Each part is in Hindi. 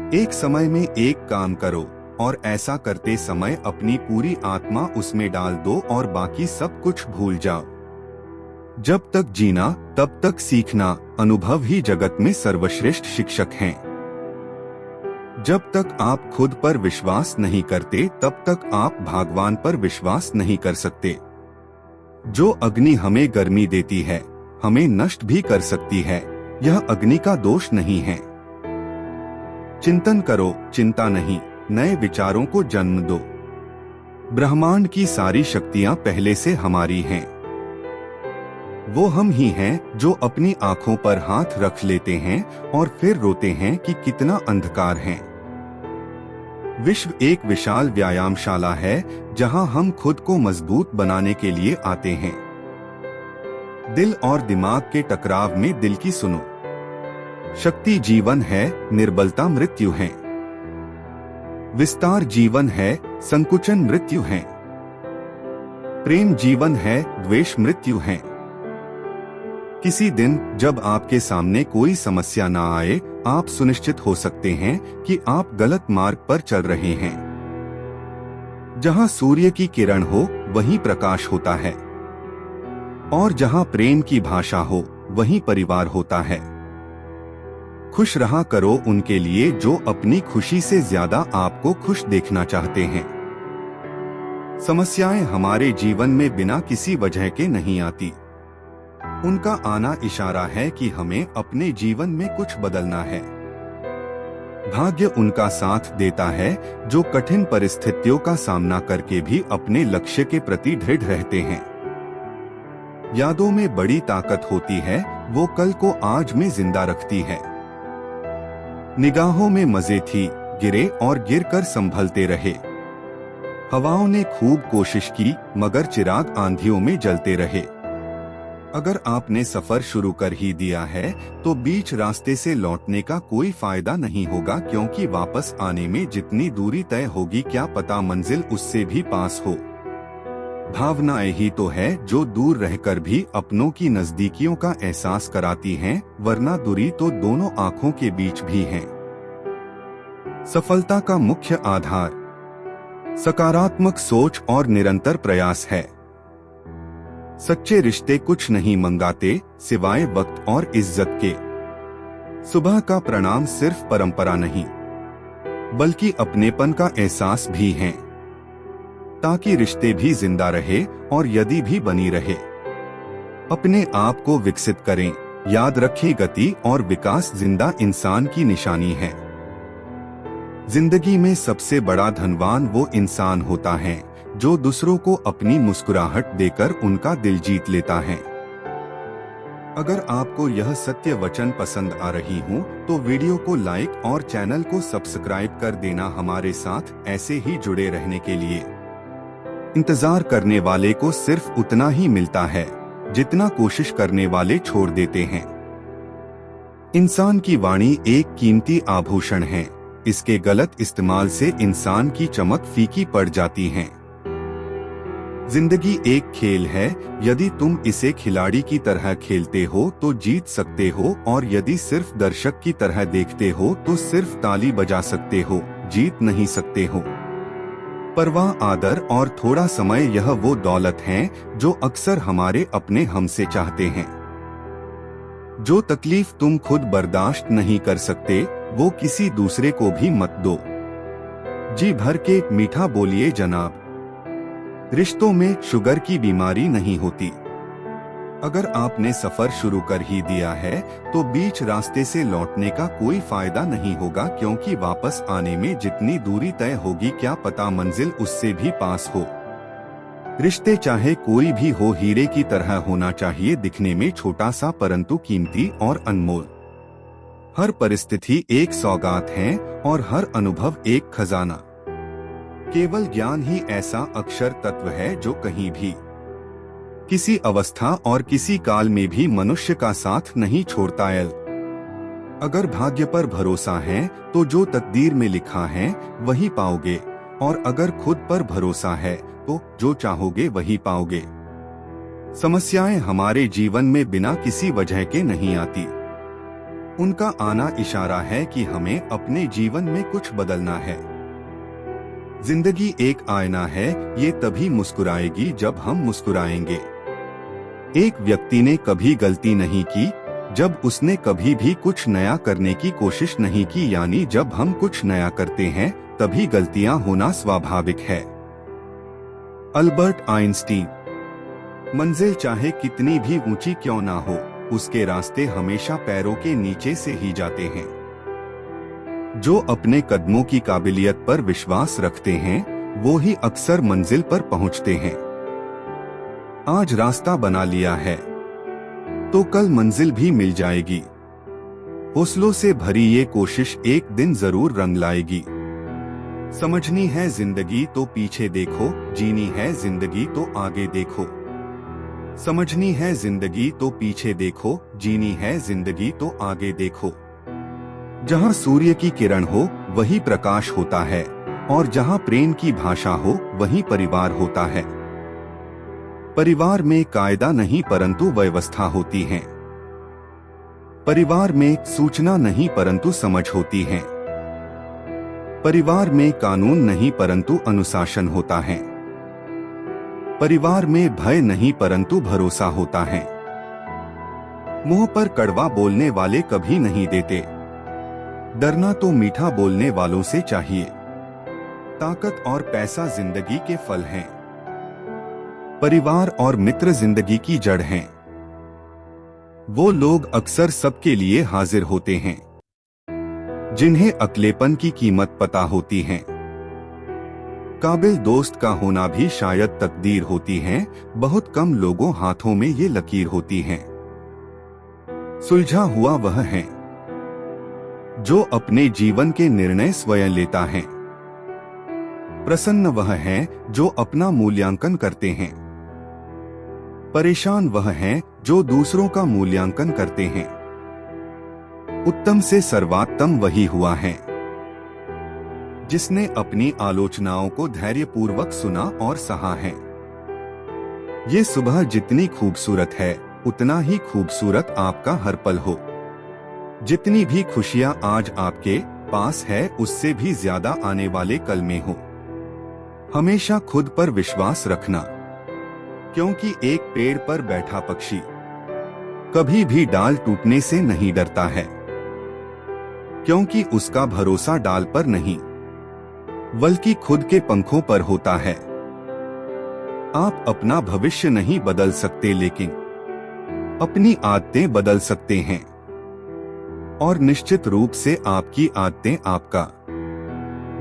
एक समय में एक काम करो और ऐसा करते समय अपनी पूरी आत्मा उसमें डाल दो और बाकी सब कुछ भूल जाओ। जब तक जीना तब तक सीखना, अनुभव ही जगत में सर्वश्रेष्ठ शिक्षक हैं। जब तक आप खुद पर विश्वास नहीं करते तब तक आप भगवान पर विश्वास नहीं कर सकते। जो अग्नि हमें गर्मी देती है, हमें नष्ट भी कर सकती है, यह अग्नि का दोष नहीं है। चिंतन करो, चिंता नहीं, नए विचारों को जन्म दो। ब्रह्मांड की सारी शक्तियां पहले से हमारी हैं। वो हम ही हैं जो अपनी आंखों पर हाथ रख लेते हैं और फिर रोते हैं कि कितना अंधकार है। विश्व एक विशाल व्यायामशाला है जहां हम खुद को मजबूत बनाने के लिए आते हैं। दिल और दिमाग के टकराव में दिल की सुनो। शक्ति जीवन है, निर्बलता मृत्यु है। विस्तार जीवन है, संकुचन मृत्यु है। प्रेम जीवन है, द्वेष मृत्यु है। किसी दिन जब आपके सामने कोई समस्या ना आए, आप सुनिश्चित हो सकते हैं कि आप गलत मार्ग पर चल रहे हैं। जहां सूर्य की किरण हो वहीं प्रकाश होता है, और जहां प्रेम की भाषा हो वहीं परिवार होता है। खुश रहा करो उनके लिए जो अपनी खुशी से ज्यादा आपको खुश देखना चाहते हैं। समस्याएं हमारे जीवन में बिना किसी वजह के नहीं आती। उनका आना इशारा है कि हमें अपने जीवन में कुछ बदलना है। भाग्य उनका साथ देता है जो कठिन परिस्थितियों का सामना करके भी अपने लक्ष्य के प्रति दृढ़ रहते हैं। यादों में बड़ी ताकत होती है, वो कल को आज में जिंदा रखती है। निगाहों में मजे थी, गिरे और गिरकर संभलते रहे। हवाओं ने खूब कोशिश की मगर चिराग आंधियों में जलते रहे। अगर आपने सफर शुरू कर ही दिया है तो बीच रास्ते से लौटने का कोई फायदा नहीं होगा, क्योंकि वापस आने में जितनी दूरी तय होगी क्या पता मंजिल उससे भी पास हो। भावनाएं ही तो है जो दूर रहकर भी अपनों की नजदीकियों का एहसास कराती हैं, वरना दूरी तो दोनों आंखों के बीच भी है। सफलता का मुख्य आधार सकारात्मक सोच और निरंतर प्रयास है। सच्चे रिश्ते कुछ नहीं मंगाते सिवाय वक्त और इज्जत के। सुबह का प्रणाम सिर्फ परंपरा नहीं बल्कि अपनेपन का एहसास भी है, ताकि रिश्ते भी जिंदा रहे और यदि भी बनी रहे। अपने आप को विकसित करें, याद रखें गति और विकास जिंदा इंसान की निशानी है। जिंदगी में सबसे बड़ा धनवान वो इंसान होता है जो दूसरों को अपनी मुस्कुराहट देकर उनका दिल जीत लेता है। अगर आपको यह सत्य वचन पसंद आ रही हो तो वीडियो को लाइक और चैनल को सब्सक्राइब कर देना हमारे साथ ऐसे ही जुड़े रहने के लिए। इंतजार करने वाले को सिर्फ उतना ही मिलता है जितना कोशिश करने वाले छोड़ देते हैं। इंसान की वाणी एक कीमती आभूषण है, इसके गलत इस्तेमाल से इंसान की चमक फीकी पड़ जाती है। जिंदगी एक खेल है, यदि तुम इसे खिलाड़ी की तरह खेलते हो तो जीत सकते हो, और यदि सिर्फ दर्शक की तरह देखते हो तो सिर्फ ताली बजा सकते हो, जीत नहीं सकते हो। परवाह, आदर और थोड़ा समय यह वो दौलत है जो अक्सर हमारे अपने हमसे चाहते हैं। जो तकलीफ तुम खुद बर्दाश्त नहीं कर सकते वो किसी दूसरे को भी मत दो। जी भर के मीठा बोलिए जनाब। रिश्तों में शुगर की बीमारी नहीं होती। अगर आपने सफर शुरू कर ही दिया है तो बीच रास्ते से लौटने का कोई फायदा नहीं होगा, क्योंकि वापस आने में जितनी दूरी तय होगी क्या पता मंजिल उससे भी पास हो। रिश्ते चाहे कोई भी हो हीरे की तरह होना चाहिए, दिखने में छोटा सा परंतु कीमती और अनमोल। हर परिस्थिति एक सौगात है और हर अनुभव एक खजाना। केवल ज्ञान ही ऐसा अक्षर तत्व है जो कहीं भी, किसी अवस्था और किसी काल में भी मनुष्य का साथ नहीं छोड़ता। अगर भाग्य पर भरोसा है तो जो तकदीर में लिखा है वही पाओगे, और अगर खुद पर भरोसा है तो जो चाहोगे वही पाओगे। समस्याएं हमारे जीवन में बिना किसी वजह के नहीं आती। उनका आना इशारा है कि हमें अपने जीवन में कुछ बदलना है। जिंदगी एक आईना है, ये तभी मुस्कुराएगी जब हम मुस्कुराएंगे। एक व्यक्ति ने कभी गलती नहीं की जब उसने कभी भी कुछ नया करने की कोशिश नहीं की, यानी जब हम कुछ नया करते हैं तभी गलतियां होना स्वाभाविक है। Albert Einstein. मंजिल चाहे कितनी भी ऊंची क्यों ना हो, उसके रास्ते हमेशा पैरों के नीचे से ही जाते हैं। जो अपने कदमों की काबिलियत पर विश्वास रखते हैं वो ही अक्सर मंजिल पर पहुंचते हैं। आज रास्ता बना लिया है तो कल मंजिल भी मिल जाएगी। हौसलों से भरी ये कोशिश एक दिन जरूर रंग लाएगी। समझनी है जिंदगी तो पीछे देखो, जीनी है जिंदगी तो आगे देखो। समझनी है जिंदगी तो पीछे देखो, जीनी है जिंदगी तो आगे देखो। जहाँ सूर्य की किरण हो वही प्रकाश होता है, और जहाँ प्रेम की भाषा हो वही परिवार होता है। परिवार में कायदा नहीं परंतु व्यवस्था होती है। परिवार में सूचना नहीं परंतु समझ होती है। परिवार में कानून नहीं परंतु अनुशासन होता है। परिवार में भय नहीं परंतु भरोसा होता है। मुंह पर कड़वा बोलने वाले कभी नहीं देते। डरना तो मीठा बोलने वालों से चाहिए। ताकत और पैसा जिंदगी के फल हैं। परिवार और मित्र जिंदगी की जड़ हैं। वो लोग अक्सर सबके लिए हाजिर होते हैं जिन्हें अकेलेपन की कीमत पता होती है। काबिल दोस्त का होना भी शायद तकदीर होती है। बहुत कम लोगों हाथों में ये लकीर होती है। सुलझा हुआ वह है जो अपने जीवन के निर्णय स्वयं लेता है। प्रसन्न वह है जो अपना मूल्यांकन करते हैं। परेशान वह है जो दूसरों का मूल्यांकन करते हैं। उत्तम से सर्वोत्तम वही हुआ है जिसने अपनी आलोचनाओं को धैर्यपूर्वक सुना और सहा है। ये सुबह जितनी खूबसूरत है उतना ही खूबसूरत आपका हर पल हो। जितनी भी खुशियां आज आपके पास है उससे भी ज्यादा आने वाले कल में हो। हमेशा खुद पर विश्वास रखना, क्योंकि एक पेड़ पर बैठा पक्षी कभी भी डाल टूटने से नहीं डरता है, क्योंकि उसका भरोसा डाल पर नहीं बल्कि खुद के पंखों पर होता है। आप अपना भविष्य नहीं बदल सकते लेकिन अपनी आदतें बदल सकते हैं, और निश्चित रूप से आपकी आदतें आपका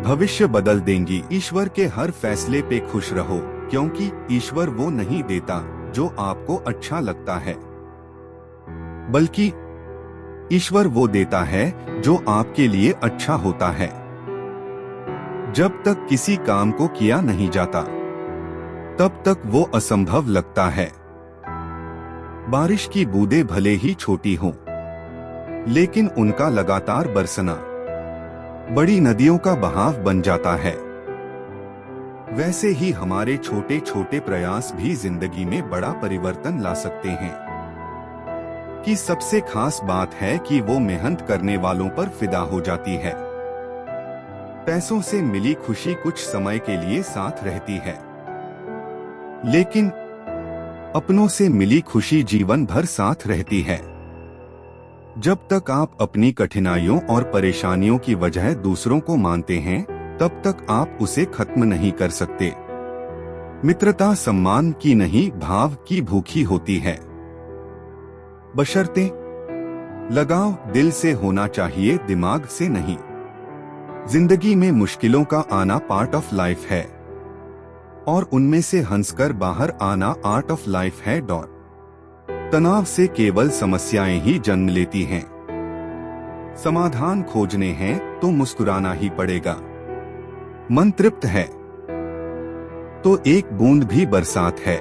भविष्य बदल देंगी। ईश्वर के हर फैसले पे खुश रहो, क्योंकि ईश्वर वो नहीं देता जो आपको अच्छा लगता है, बल्कि ईश्वर वो देता है जो आपके लिए अच्छा होता है। जब तक किसी काम को किया नहीं जाता तब तक वो असंभव लगता है। बारिश की बूंदें भले ही छोटी हों, लेकिन उनका लगातार बरसना बड़ी नदियों का बहाव बन जाता है। वैसे ही हमारे छोटे छोटे प्रयास भी जिंदगी में बड़ा परिवर्तन ला सकते हैं। कि सबसे खास बात है कि वो मेहनत करने वालों पर फिदा हो जाती है। पैसों से मिली खुशी कुछ समय के लिए साथ रहती है, लेकिन अपनों से मिली खुशी जीवन भर साथ रहती है। जब तक आप अपनी कठिनाइयों और परेशानियों की वजह दूसरों को मानते हैं तब तक आप उसे खत्म नहीं कर सकते। मित्रता सम्मान की नहीं भाव की भूखी होती है। बशर्ते लगाव दिल से होना चाहिए, दिमाग से नहीं। जिंदगी में मुश्किलों का आना पार्ट ऑफ लाइफ है, और उनमें से हंसकर बाहर आना आर्ट ऑफ लाइफ है। तनाव से केवल समस्याएं ही जन्म लेती हैं। समाधान खोजने हैं तो मुस्कुराना ही पड़ेगा। मन तृप्त है तो एक बूंद भी बरसात है।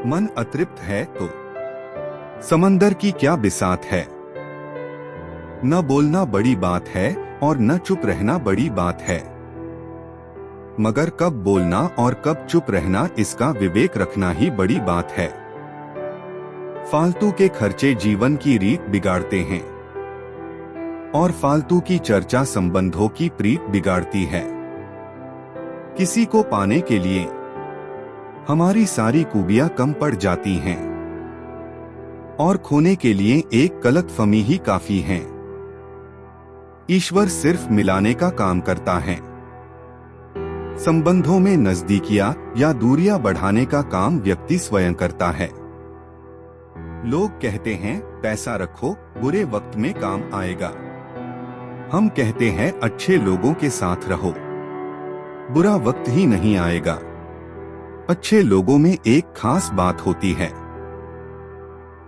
मन अतृप्त है तो समंदर की क्या बिसात है। न बोलना बड़ी बात है और न चुप रहना बड़ी बात है, मगर कब बोलना और कब चुप रहना इसका विवेक रखना ही बड़ी बात है। फालतू के खर्चे जीवन की रीत बिगाड़ते हैं। और फालतू की चर्चा संबंधों की प्रीत बिगाड़ती है। किसी को पाने के लिए हमारी सारी खूबियां कम पड़ जाती हैं और खोने के लिए एक गलतफहमी ही काफी है। ईश्वर सिर्फ मिलाने का काम करता है। संबंधों में नजदीकियां या दूरियां बढ़ाने का काम व्यक्ति स्वयं करता है। लोग कहते हैं पैसा रखो, बुरे वक्त में काम आएगा। हम कहते हैं अच्छे लोगों के साथ रहो, बुरा वक्त ही नहीं आएगा। अच्छे लोगों में एक खास बात होती है,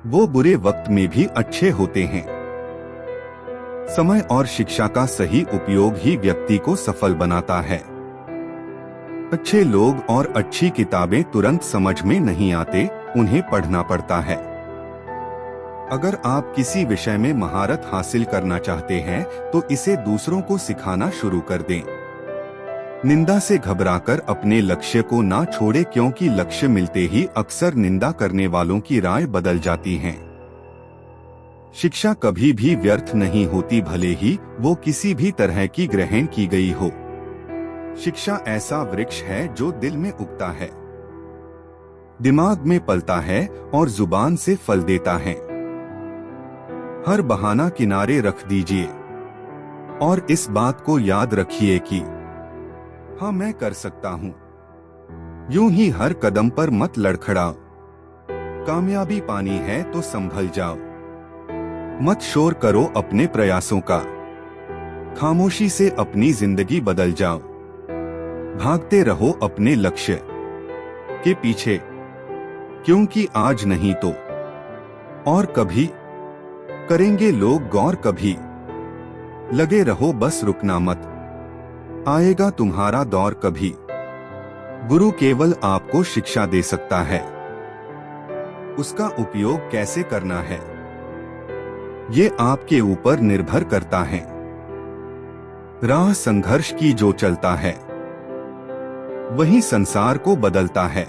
वो बुरे वक्त में भी अच्छे होते हैं। समय और शिक्षा का सही उपयोग ही व्यक्ति को सफल बनाता है। अच्छे लोग और अच्छी किताबें तुरंत समझ में नहीं आते, उन्हें पढ़ना पड़ता है। अगर आप किसी विषय में महारत हासिल करना चाहते हैं तो इसे दूसरों को सिखाना शुरू कर दें। निंदा से घबराकर अपने लक्ष्य को ना छोड़े, क्योंकि लक्ष्य मिलते ही अक्सर निंदा करने वालों की राय बदल जाती है। शिक्षा कभी भी व्यर्थ नहीं होती, भले ही वो किसी भी तरह की ग्रहण की गई हो। शिक्षा ऐसा वृक्ष है जो दिल में उगता है, दिमाग में पलता है और जुबान से फल देता है। हर बहाना किनारे रख दीजिए और इस बात को याद रखिए कि हाँ, मैं कर सकता हूँ। यूं ही हर कदम पर मत लड़खड़ाओ। कामयाबी पानी है तो संभल जाओ। मत शोर करो अपने प्रयासों का, खामोशी से अपनी जिंदगी बदल जाओ। भागते रहो अपने लक्ष्य के पीछे, क्योंकि आज नहीं तो और कभी करेंगे लोग गौर। कभी लगे रहो, बस रुकना मत, आएगा तुम्हारा दौर कभी। गुरु केवल आपको शिक्षा दे सकता है, उसका उपयोग कैसे करना है ये आपके ऊपर निर्भर करता है। राह संघर्ष की जो चलता है वही संसार को बदलता है।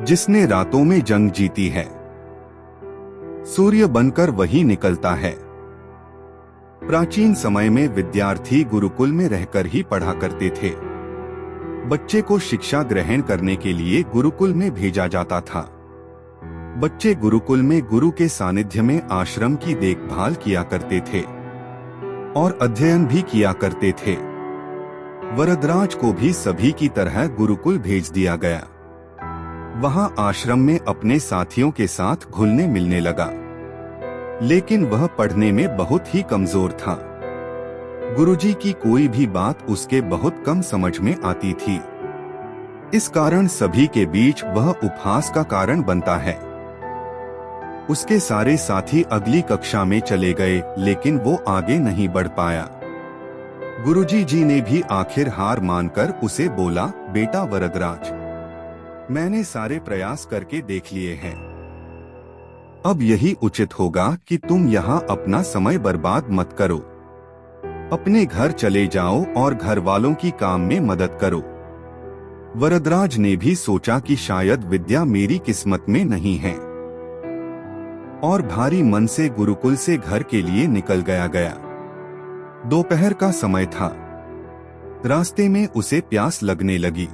जिसने रातों में जंग जीती है, सूर्य बनकर वही निकलता है। प्राचीन समय में विद्यार्थी गुरुकुल में रहकर ही पढ़ा करते थे। बच्चे को शिक्षा ग्रहण करने के लिए गुरुकुल में भेजा जाता था। बच्चे गुरुकुल में गुरु के सानिध्य में आश्रम की देखभाल किया करते थे और अध्ययन भी किया करते थे। वरदराज को भी सभी की तरह गुरुकुल भेज दिया गया। वहां आश्रम में अपने साथियों के साथ घुलने मिलने लगा, लेकिन वह पढ़ने में बहुत ही कमजोर था। गुरुजी की कोई भी बात उसके बहुत कम समझ में आती थी। इस कारण सभी के बीच वह उपहास का कारण बनता है। उसके सारे साथी अगली कक्षा में चले गए, लेकिन वो आगे नहीं बढ़ पाया। गुरुजी जी ने भी आखिर हार मानकर उसे बोला, बेटा वरदराज, मैंने सारे प्रयास करके देख लिए हैं। अब यही उचित होगा कि तुम यहाँ अपना समय बर्बाद मत करो। अपने घर चले जाओ और घर वालों की काम में मदद करो। वरदराज ने भी सोचा कि शायद विद्या मेरी किस्मत में नहीं है और भारी मन से गुरुकुल से घर के लिए निकल गया। दोपहर का समय था। रास्ते में उसे प्यास लगने लगी।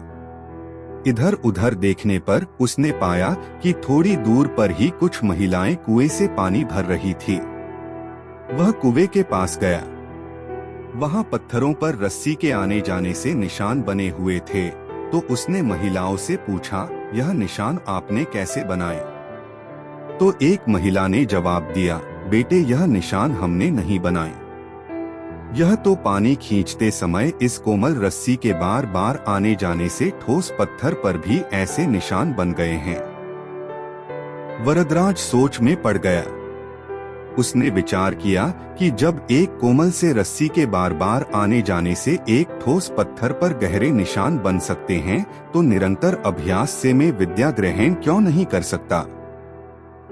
इधर उधर देखने पर उसने पाया कि थोड़ी दूर पर ही कुछ महिलाएं कुएं से पानी भर रही थी। वह कुएं के पास गया। वहां पत्थरों पर रस्सी के आने जाने से निशान बने हुए थे, तो उसने महिलाओं से पूछा, यह निशान आपने कैसे बनाए? तो एक महिला ने जवाब दिया, बेटे यह निशान हमने नहीं बनाए। यह तो पानी खींचते समय इस कोमल रस्सी के बार बार आने जाने से ठोस पत्थर पर भी ऐसे निशान बन गए हैं। वरदराज सोच में पड़ गया। उसने विचार किया कि जब एक कोमल से रस्सी के बार बार आने जाने से एक ठोस पत्थर पर गहरे निशान बन सकते हैं, तो निरंतर अभ्यास से मैं विद्या ग्रहण क्यों नहीं कर सकता।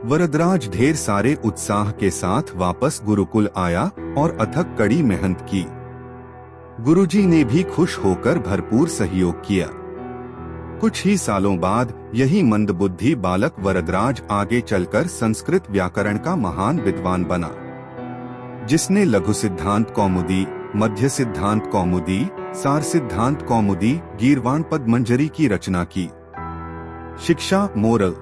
वरदराज ढेर सारे उत्साह के साथ वापस गुरुकुल आया और अथक कड़ी मेहनत की। गुरुजी ने भी खुश होकर भरपूर सहयोग किया। कुछ ही सालों बाद यही मंदबुद्धि बालक वरदराज आगे चलकर संस्कृत व्याकरण का महान विद्वान बना। जिसने लघु सिद्धांत कौमुदी, मध्य सिद्धांत कौमुदी, सार सिद्धांत कौमुदी, गीर्वाण पद्मंजरी की रचना की। शिक्षा मोरल।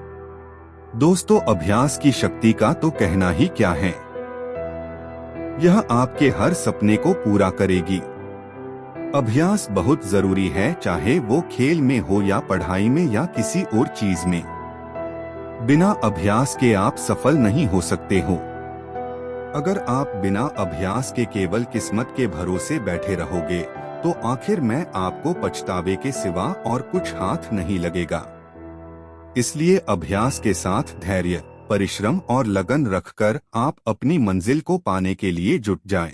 दोस्तों, अभ्यास की शक्ति का तो कहना ही क्या है। यह आपके हर सपने को पूरा करेगी। अभ्यास बहुत जरूरी है, चाहे वो खेल में हो या पढ़ाई में या किसी और चीज में। बिना अभ्यास के आप सफल नहीं हो सकते हो। अगर आप बिना अभ्यास के केवल किस्मत के भरोसे बैठे रहोगे तो आखिर में आपको पछतावे के सिवा और कुछ हाथ नहीं लगेगा। इसलिए अभ्यास के साथ धैर्य, परिश्रम और लगन रखकर आप अपनी मंजिल को पाने के लिए जुट जाएं।